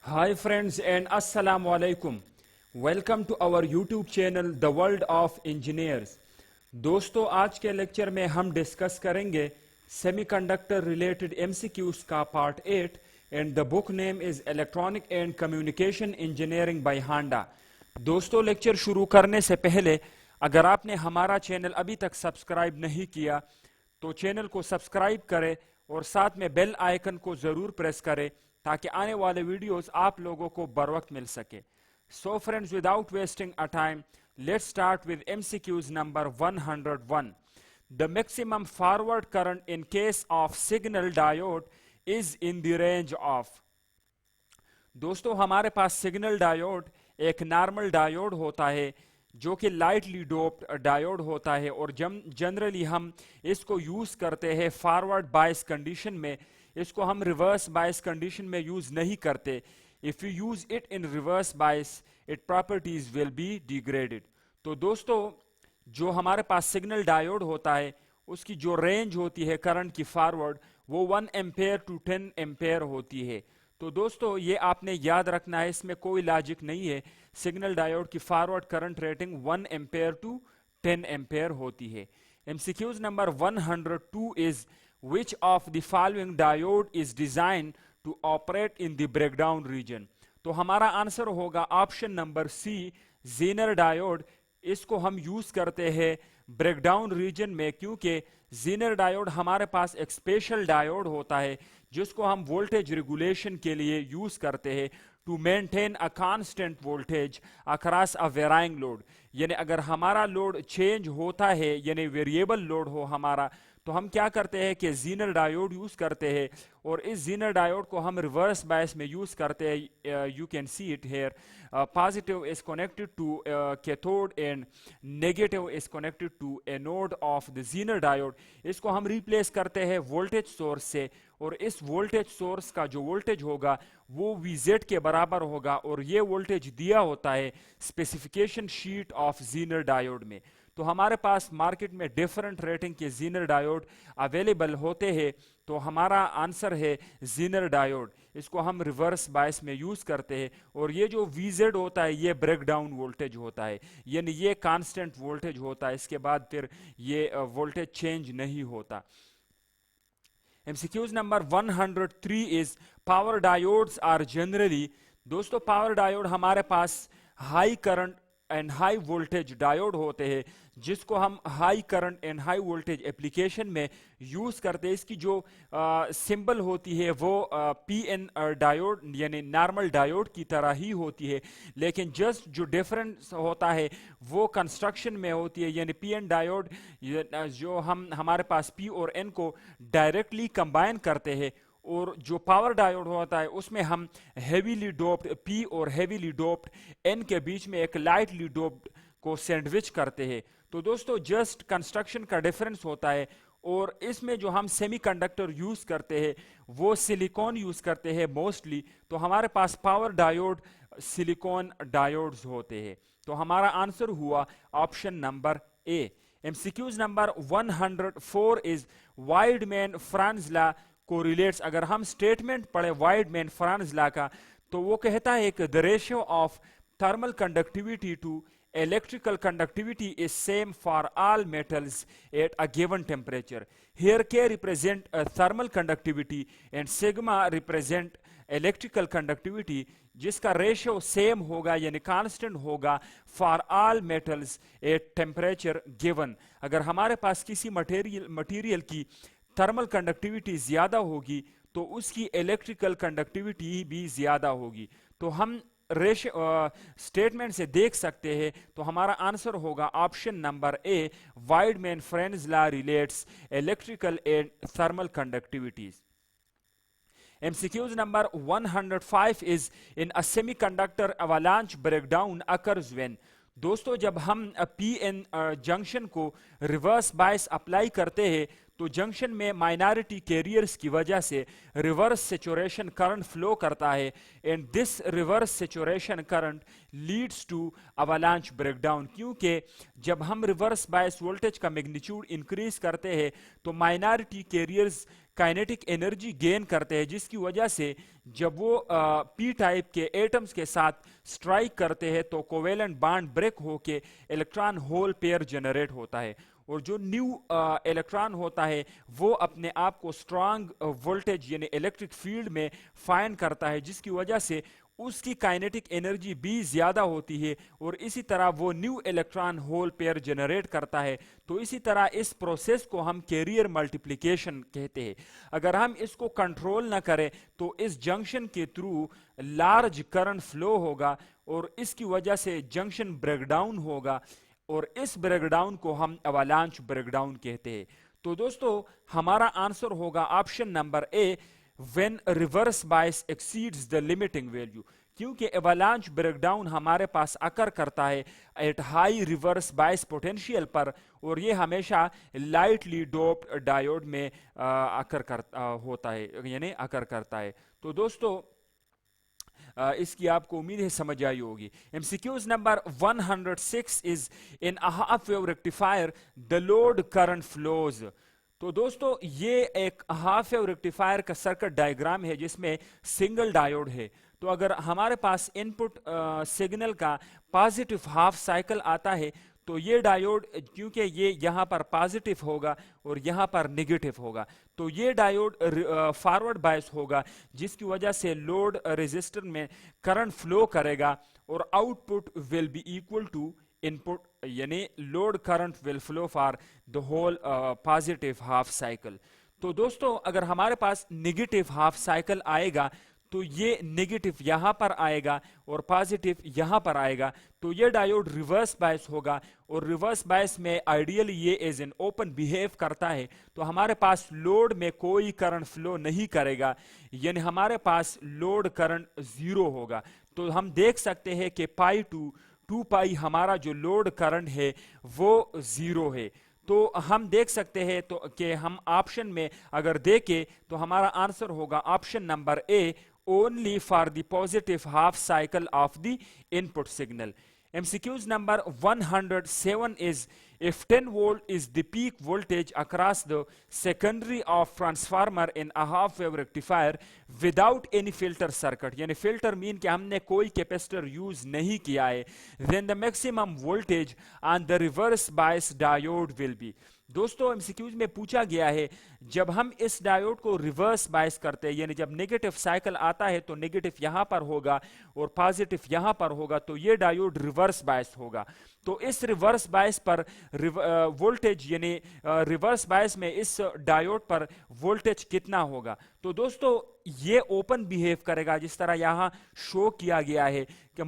Hi friends and assalamu alaikum. Welcome to our YouTube channel The World of Engineers. दोस्तों आज के lecture में हम डिस्कस करेंगे सेमीकंडक्टर रिलेटेड एमसीक्यूज का part 8 and the book name is electronic and communication engineering by Handa. दोस्तों lecture शुरू करने से पहले अगर आपने हमारा चैनल अभी तक सब्सक्राइब नहीं किया तो चैनल को सब्सक्राइब करें और साथ में बेल आइकन को जरूर प्रेस करें ताकि आने वाले वीडियोस आप लोगों को बर वक्त मिल सके। So friends, without wasting a time, let's start with MCQs number 101. The maximum forward current in case of signal diode is in the range of। दोस्तों हमारे पास सिग्नल डायोड एक नॉर्मल डायोड होता है जो कि लाइटली डोप्ड डायोड होता है और जनरली हम इसको यूज करते हैं फॉरवर्ड बायस कंडीशन में। इसको हम रिवर्स बायस कंडीशन में यूज नहीं करते। If you use it in reverse bias it properties will be degraded. तो दोस्तों जो हमारे पास सिग्नल डायोड होता है उसकी जो रेंज होती है करंट की फॉरवर्ड वो 1 एम्पेयर टू 10 एम्पेयर होती है। तो दोस्तों ये आपने याद रखना है, इसमें कोई लॉजिक नहीं है। सिग्नल डायोड की forward current rating 1 ampere to 10 ampere होती है। MCQs number 102 is which of the following diode is designed to operate in the breakdown region। तो हमारा आंसर होगा option number C, Zener diode. इसको हम यूज करते हैं ब्रेकडाउन रीजन में क्योंकि जेनर डायोड हमारे पास एक स्पेशल डायोड होता है जिसको हम वोल्टेज रेगुलेशन के लिए यूज करते हैं to maintain a constant voltage across a varying load. यानी अगर हमारा लोड चेंज होता है यानी वेरिएबल लोड हो हमारा, तो हम क्या करते हैं कि जीनर डायोड यूज करते हैं और इस जीनर डायोड को हम रिवर्स बायस में यूज करते हैं। You can see it here, positive is connected to cathode and negative is connected to anode of the Zener diode. इसको हम रिप्लेस करते हैं वोल्टेज सोर्स से और इस वोल्टेज सोर्स का जो वोल्टेज होगा वो VZ के बराबर होगा और ये वोल्टेज दिया होता है specification sheet of Zener diode में। तो हमारे पास मार्केट में डिफरेंट रेटिंग के जीनर डायोड अवेलेबल होते हैं, तो हमारा आंसर है जीनर डायोड। इसको हम रिवर्स बायस में यूज करते हैं और ये जो VZ होता है ये ब्रेकडाउन वोल्टेज होता है, यानी ये कांस्टेंट वोल्टेज होता है। इसके बाद फिर ये वोल्टेज चेंज नहीं होता। MCQs number 103 is power diodes are generally। दोस्तों पावर डायोड हमारे पास high current and high voltage diode होते हैं जिसको हम high current and high voltage application में यूज करते हैं। इसकी जो सिंबल होती है वो PN डायोड यानी नॉर्मल डायोड की तरह ही होती है, लेकिन जस्ट जो डिफरेंस होता है वो कंस्ट्रक्शन में होती है। यानी PN डायोड जो हमारे पास P और N को डायरेक्टली कंबाइन करते हैं और जो पावर डायोड होता है उसमें हम हेवीली डोप्ड P और हेवीली डोप्ड N के बीच में एक लाइटली डोप्ड को सैंडविच करते हैं। तो दोस्तों जस्ट कंस्ट्रक्शन का डिफरेंस होता है और इसमें जो हम सेमीकंडक्टर यूज करते हैं वो सिलिकॉन यूज करते हैं मोस्टली। तो हमारे पास पावर डायोड सिलिकॉन डायोड्स होते हैं। तो हमारा आंसर हुआ option number A. MCQs number 104 is Wiedemann Franz law correlates. अगर हम स्टेटमेंट पढ़े वाइडमैन फ्रांज लॉ का तो वो कहता है कि the ratio of thermal conductivity to electrical conductivity is same for all metals at a given temperature। Here K represent a thermal conductivity and sigma represent electrical conductivity, जिसका ratio same होगा यानी constant होगा for all metals at temperature given. अगर हमारे पास किसी material की thermal conductivity ज्यादा होगी तो उसकी इलेक्ट्रिकल कंडक्टिविटी भी ज्यादा होगी। तो हम स्टेटमेंट से देख सकते हैं, तो हमारा आंसर होगा option number A, Wiedemann Franz law relates electrical and thermal conductivities. MCQs number 105 is in a semiconductor avalanche breakdown occurs when। दोस्तों जब हम PN जंक्शन को रिवर्स बायस अप्लाई करते हैं तो जंक्शन में माइनॉरिटी कैरियर्स की वजह से रिवर्स सैचुरेशन करंट फ्लो करता है, and this reverse saturation current leads to avalanche breakdown. क्योंकि जब हम रिवर्स बायस वोल्टेज का मैग्नीट्यूड इंक्रीज करते हैं तो minority carriers kinetic energy gain करते हैं, जिसकी वजह से जब वो पी टाइप के एटम्स के साथ स्ट्राइक करते हैं तो कोवेलेंट बॉन्ड ब्रेक होके इलेक्ट्रॉन होल पेयर जनरेट होता है, और जो न्यू इलेक्ट्रॉन होता है वो अपने आप को स्ट्रांग वोल्टेज यानी इलेक्ट्रिक फील्ड में फाइंड करता है, जिसकी वजह से उसकी काइनेटिक एनर्जी भी ज्यादा होती है, और इसी तरह वो new electron hole pair generate करता है। तो इसी तरह इस प्रोसेस को हम कैरियर मल्टीप्लिकेशन कहते हैं। अगर हम इसको कंट्रोल ना करें तो इस जंक्शन के थ्रू लार्ज करंट फ्लो होगा, और इसकी वजह से जंक्शन ब्रेकडाउन होगा, और इस ब्रेकडाउन को हम अवालांच ब्रेकडाउन कहते हैं। तो दोस्तों हमारा आंसर होगा option number A, when reverse bias exceeds the limiting value, क्योंकि एवलांच ब्रेकडाउन हमारे पास अकर करता है at high reverse bias potential पर, और ये हमेशा लाइटली डोप्ड डायोड में होता है, यानी अकर करता है। तो दोस्तों इसकी आपको उम्मीद है समझ आई होगी। MCQs number 106 is in a half wave rectifier the load current flows. तो दोस्तों ये एक हाफ वेव रेक्टिफायर का सर्किट डायग्राम है जिसमें सिंगल डायोड है। तो अगर हमारे पास इनपुट सिग्नल का पॉजिटिव हाफ साइकिल आता है तो ये डायोड, क्योंकि ये यहाँ पर पॉजिटिव होगा और यहाँ पर नेगेटिव होगा, तो ये डायोड फॉरवर्ड बायस होगा, जिसकी वजह से लोड रेजिस्टर में करंट फ्लो करेगा, और output will be equal to input, यानी load current will flow for the whole positive half cycle. तो दोस्तों अगर हमारे पास नेगेटिव हाफ साइकिल आएगा तो ये नेगेटिव यहां पर आएगा और पॉजिटिव यहां पर आएगा, तो ये डायोड रिवर्स बायस होगा, और रिवर्स बायस में आइडियली ये एज एन ओपन बिहेव करता है, तो हमारे पास लोड में कोई करंट फ्लो नहीं करेगा, यानी हमारे पास लोड करंट जीरो होगा। तो हम देख सकते हैं कि पाई टू पाई हमारा जो लोड करंट है वो जीरो है। तो हम देख सकते हैं तो कि हम ऑप्शन में अगर देखें तो हमारा आंसर होगा option number A, only for the positive half cycle of the input signal. MCQs number 107 is if 10 volt is the peak voltage across the secondary of transformer in a half wave rectifier without any filter circuit, यानी filter mean कि हमने कोई capacitor use नहीं किया है, then the maximum voltage on the reverse bias diode will be। दोस्तों MCQs में पूछा गया है जब हम इस डायोड को रिवर्स बायस करते हैं, यानी जब नेगेटिव साइकिल आता है तो नेगेटिव यहां पर होगा और पॉजिटिव यहां पर होगा, तो ये डायोड रिवर्स बायस होगा। तो इस रिवर्स बायस पर वोल्टेज, यानी रिवर्स बायस में इस डायोड पर वोल्टेज कितना होगा? तो दोस्तों ये ओपन बिहेव करेगा, जिस तरह यहां शो किया गया है कि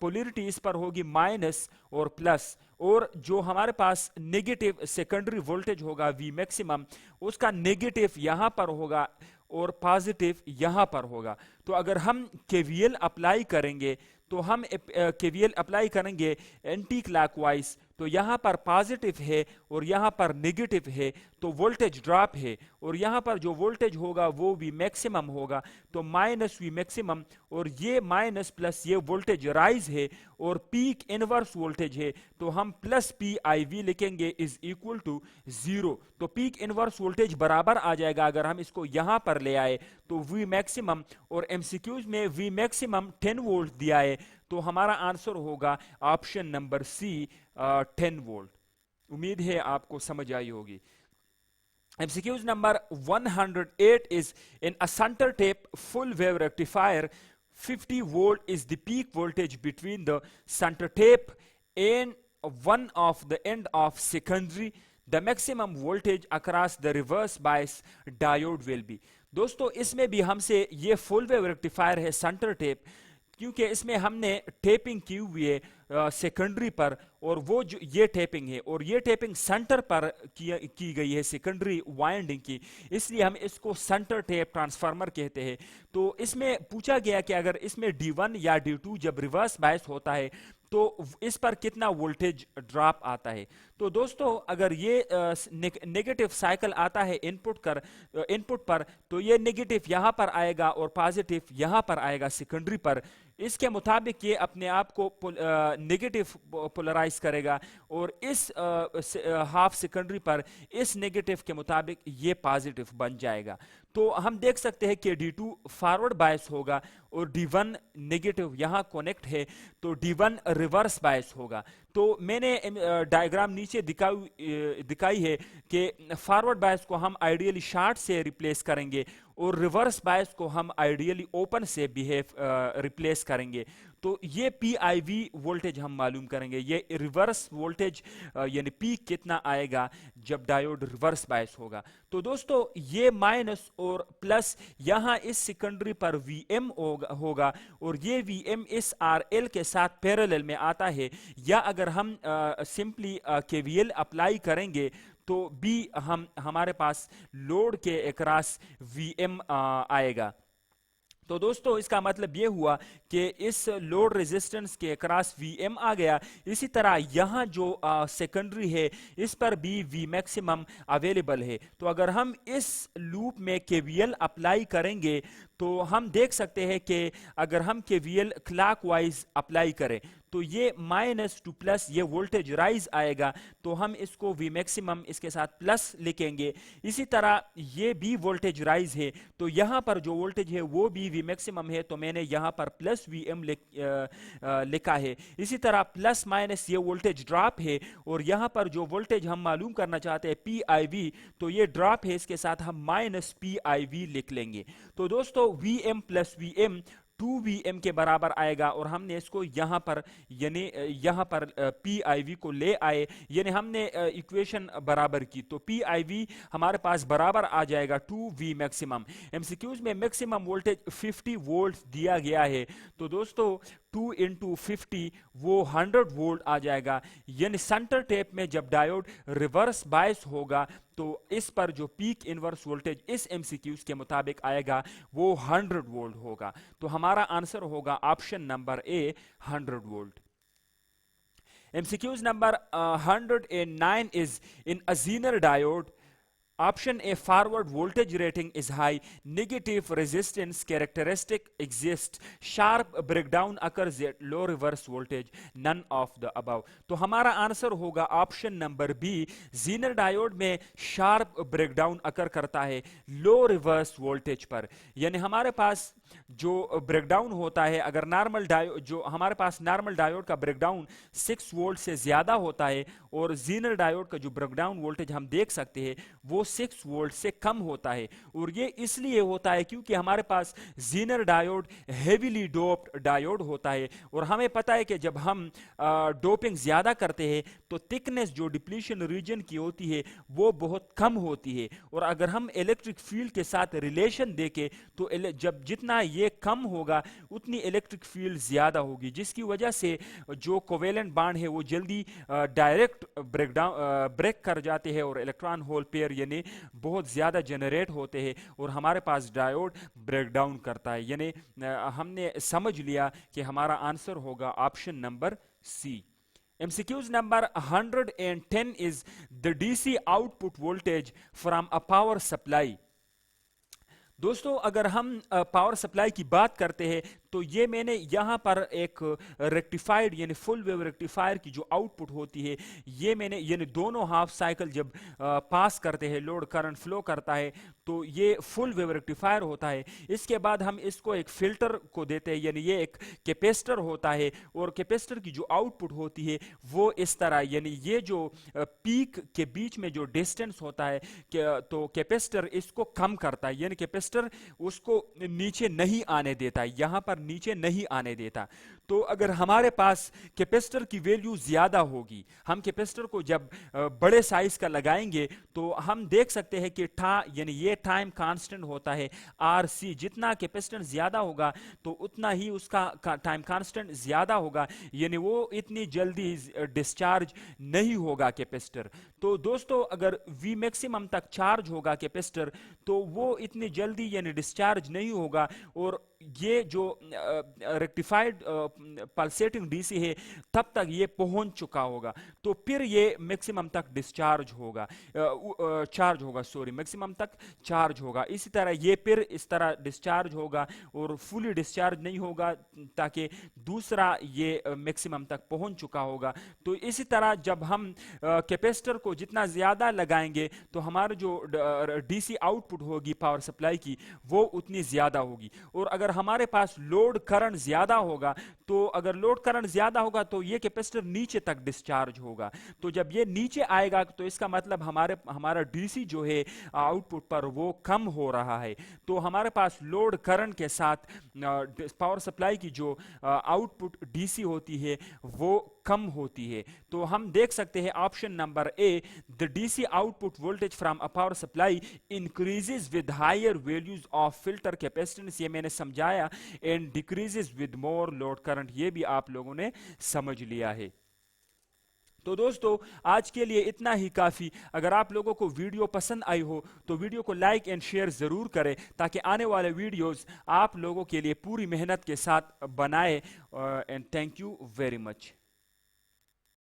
पोलैरिटी इस पर होगी माइनस और प्लस, और जो हमारे पास नेगेटिव सेकेंडरी वोल्टेज होगा वी मैक्सिमम, उसका नेगेटिव यहां पर होगा और पॉजिटिव यहां पर होगा। तो अगर हम केवीएल अप्लाई करेंगे तो हम केवीएल अप्लाई करेंगे एंटी क्लॉकवाइज, तो यहां पर पॉजिटिव है और यहां पर नेगेटिव है, तो वोल्टेज ड्रॉप है, और यहां पर जो वोल्टेज होगा वो भी मैक्सिमम होगा, तो माइनस वी मैक्सिमम, और ये माइनस प्लस ये वोल्टेज राइज है और पीक इनवर्स वोल्टेज है, तो हम प्लस पी आई वी लिखेंगे इज इक्वल टू जीरो। तो पीक इनवर्स वोल्टेज बराबर आ जाएगा अगर हम इसको यहां पर ले आए तो वी मैक्सिमम, और एमसीक्यूज में वी मैक्सिमम 10 वोल्ट दिया है, तो हमारा आंसर होगा ऑप्शन नंबर सी 10 वोल्ट। उम्मीद है आपको समझ आई होगी। MCQs number 108 is in a center tape full wave rectifier 50 volt is the peak voltage between the center tape and one of the end of secondary, the maximum voltage across the reverse bias diode will be। दोस्तों इसमें भी हमसे ये full wave rectifier है centre tap, क्योंकि इसमें हमने tapping की हुई है सेकेंडरी पर, और वो जो ये टेपिंग है, और ये टेपिंग सेंटर पर की गई है सेकेंडरी वाइंडिंग की, इसलिए हम इसको सेंटर टेप ट्रांसफार्मर कहते हैं। तो इसमें पूछा गया कि अगर इसमें D1 या D2 जब रिवर्स बायस होता है तो इस पर कितना वोल्टेज ड्रॉप आता है। तो दोस्तों अगर ये नेगेटिव साइकिल आता है इनपुट पर, तो ये नेगेटिव यहाँ पर आएगा और पॉजिटिव यहाँ पर आएगा सेकेंडरी पर। इसके मुताबिक ये अपने आप को नेगेटिव पोलराइज करेगा, और इस हाफ सेकेंडरी पर इस नेगेटिव के मुताबिक ये पॉजिटिव बन जाएगा। तो हम देख सकते हैं कि D2 फॉरवर्ड बायस होगा और D1 नेगेटिव यहाँ कनेक्ट है, तो D1 रिवर्स बायस होगा। तो मैंने डायग्राम नीचे दिखाई है कि फॉरवर्ड बायस को हम आइडियली शॉर्ट से रिप्लेस करेंगे और रिवर्स बायस को हम आइडियली ओपन से रिप्लेस करेंगे। तो ये PIV वोल्टेज हम मालूम करेंगे, ये रिवर्स वोल्टेज यानी पीक कितना आएगा जब डायोड रिवर्स बायस होगा। तो दोस्तों ये माइनस और प्लस यहाँ इस सेकेंडरी पर VM होगा और ये VM इस RL के साथ पैरेलल में आता है, या अगर हम सिंपली KVL अप्लाई करेंगे तो भी हमारे पास लोड के अक्रॉस VM आएगा। तो दोस्तों इसका मतलब ये हुआ कि इस लोड रेजिस्टेंस के अक्रॉस VM आ गया। इसी तरह यहाँ जो सेकेंडरी है इस पर भी V मैक्सिमम अवेलेबल है। तो अगर हम इस लूप में KVL अप्लाई करेंगे तो हम देख सकते हैं कि अगर हम KVL क्लॉकवाइज अप्लाई करें तो ये माइनस टू प्लस ये वोल्टेज राइज आएगा, तो हम इसको V मैक्सिमम इसके साथ प्लस लिखेंगे। इसी तरह ये भी वोल्टेज राइज है, तो यहाँ पर जो वोल्टेज है वो भी V मैक्सिमम है, तो मैंने यहाँ पर प्लस VM लिखा है। इसी तरह प्लस माइनस ये वोल्टेज ड्रॉप है, और यहाँ पर जो वोल्टेज हम मालूम करना चाहते हैं PIV, तो ये ड्रॉप है, इसके साथ हम माइनस PIV लिख लेंगे। तो दोस्तों VM प्लस VM 2VM के बराबर आएगा, और हमने इसको यहाँ पर यानी यहाँ पर PIV को ले आए, यानी हमने इक्वेशन बराबर की, तो PIV हमारे पास बराबर आ जाएगा 2V मैक्सिमम। MCQs में मैक्सिमम वोल्टेज 50 वोल्ट दिया गया है, तो दोस्तों 2 इंटू 50 वो 100 वोल्ट आ जाएगा। यानी सेंटर टेप में जब डायोड रिवर्स बायस होगा तो इस पर जो पीक इनवर्स वोल्टेज इस MCQs के मुताबिक आएगा वो 100 वोल्ट होगा। तो हमारा आंसर होगा option number A 100 volt. MCQs number 109 is in a Zener diode. Option A, forward voltage rating is high, negative resistance characteristic exists, sharp breakdown occurs at low reverse voltage, none of the above। तो हमारा answer होगा option number B, Zener diode में sharp breakdown occur करता है लो reverse voltage पर। यानी हमारे पास जो ब्रेकडाउन होता है, अगर नॉर्मल डायोड जो हमारे पास नॉर्मल डायोड का ब्रेकडाउन 6 वोल्ट से ज्यादा होता है, और जीनर डायोड का जो ब्रेकडाउन वोल्टेज हम देख सकते हैं वो 6 वोल्ट से कम होता है। और ये इसलिए होता है क्योंकि हमारे पास Zener diode heavily doped diode होता है, और हमें पता है कि जब हम डोपिंग ज्यादा करते हैं तो थिकनेस जो डिप्लीशन रीजन की होती है वो बहुत कम होती है। और अगर हम इलेक्ट्रिक फील्ड के साथ रिलेशन देखें तो जब जितना ये कम होगा उतनी इलेक्ट्रिक फील्ड ज्यादा होगी, जिसकी वजह से जो कोवेलेंट बॉन्ड है वो जल्दी डायरेक्ट ब्रेक कर जाते हैं और इलेक्ट्रॉन होल पेयर यानी बहुत ज्यादा जनरेट होते हैं, और हमारे पास डायोड ब्रेकडाउन करता है। यानी हमने समझ लिया कि हमारा आंसर होगा option number C. MCQs number 110 is the DC output voltage from a power supply। दोस्तों अगर हम पावर सप्लाई की बात करते हैं तो ये मैंने यहाँ पर एक रेक्टिफाइड यानी फुल वेव रेक्टिफायर की जो आउटपुट होती है ये मैंने यानी दोनों हाफ साइकिल जब पास करते हैं, लोड करंट फ्लो करता है तो ये फुल वेव रेक्टिफायर होता है। इसके बाद हम इसको एक फिल्टर को देते हैं, यानी ये एक कैपेसिटर होता है, और कैपेसिटर की जो आउटपुट होती है वो इस तरह, यानी ये जो पीक के बीच में जो डिस्टेंस होता है तो कैपेसिटर इसको कम करता है, यानी कैपेसिटर उसको नीचे नहीं आने देता, यहाँ पर नीचे नहीं आने देता। तो अगर हमारे पास कैपेसिटर की वैल्यू ज़्यादा होगी, हम कैपेसिटर को जब बड़े साइज का लगाएंगे तो हम देख सकते हैं कि यानी ये टाइम कांस्टेंट होता है आर सी। जितना कैपेसिटेंस ज़्यादा होगा तो उतना ही उसका टाइम कांस्टेंट ज़्यादा होगा, यानी वो इतनी जल्दी डिस्चार्ज नहीं होगा कैपेसिटर। तो दोस्तों अगर वी मैक्सिमम तक चार्ज होगा कैपेसिटर तो वो इतनी जल्दी यानी डिस्चार्ज नहीं होगा, और ये जो रेक्टिफाइड पल्सेटिंग डीसी है तब तक ये पहुंच चुका होगा, तो फिर ये मैक्सिमम तक डिस्चार्ज होगा, चार्ज होगा, सॉरी, मैक्सिमम तक चार्ज होगा। इसी तरह ये फिर इस तरह डिस्चार्ज होगा और फुली डिस्चार्ज नहीं होगा, ताकि दूसरा ये मैक्सिमम तक पहुंच चुका होगा। तो इसी तरह जब हम कैपेसिटर को जितना ज़्यादा लगाएंगे तो हमारा जो डीसी आउटपुट होगी पावर सप्लाई की वो उतनी ज़्यादा होगी। और अगर हमारे पास लोड करंट ज़्यादा होगा, तो अगर लोड करंट ज़्यादा होगा तो ये कैपेसिटर नीचे तक डिस्चार्ज होगा। तो जब ये नीचे आएगा तो इसका मतलब हमारा डीसी जो है आउटपुट पर वो कम हो रहा है। तो हमारे पास लोड करंट के साथ पावर सप्लाई की जो आउटपुट डीसी होती है वो कम होती है। तो हम देख सकते हैं option number A, the DC output voltage from a power supply increases with higher values of filter capacitance, ये मैंने समझाया, and decreases with more load current, ये भी आप लोगों ने समझ लिया है। तो दोस्तों आज के लिए इतना ही काफ़ी। अगर आप लोगों को वीडियो पसंद आई हो तो वीडियो को लाइक एंड शेयर ज़रूर करें, ताकि आने वाले वीडियोस आप लोगों के लिए पूरी मेहनत के साथ बनाए। And thank you very much.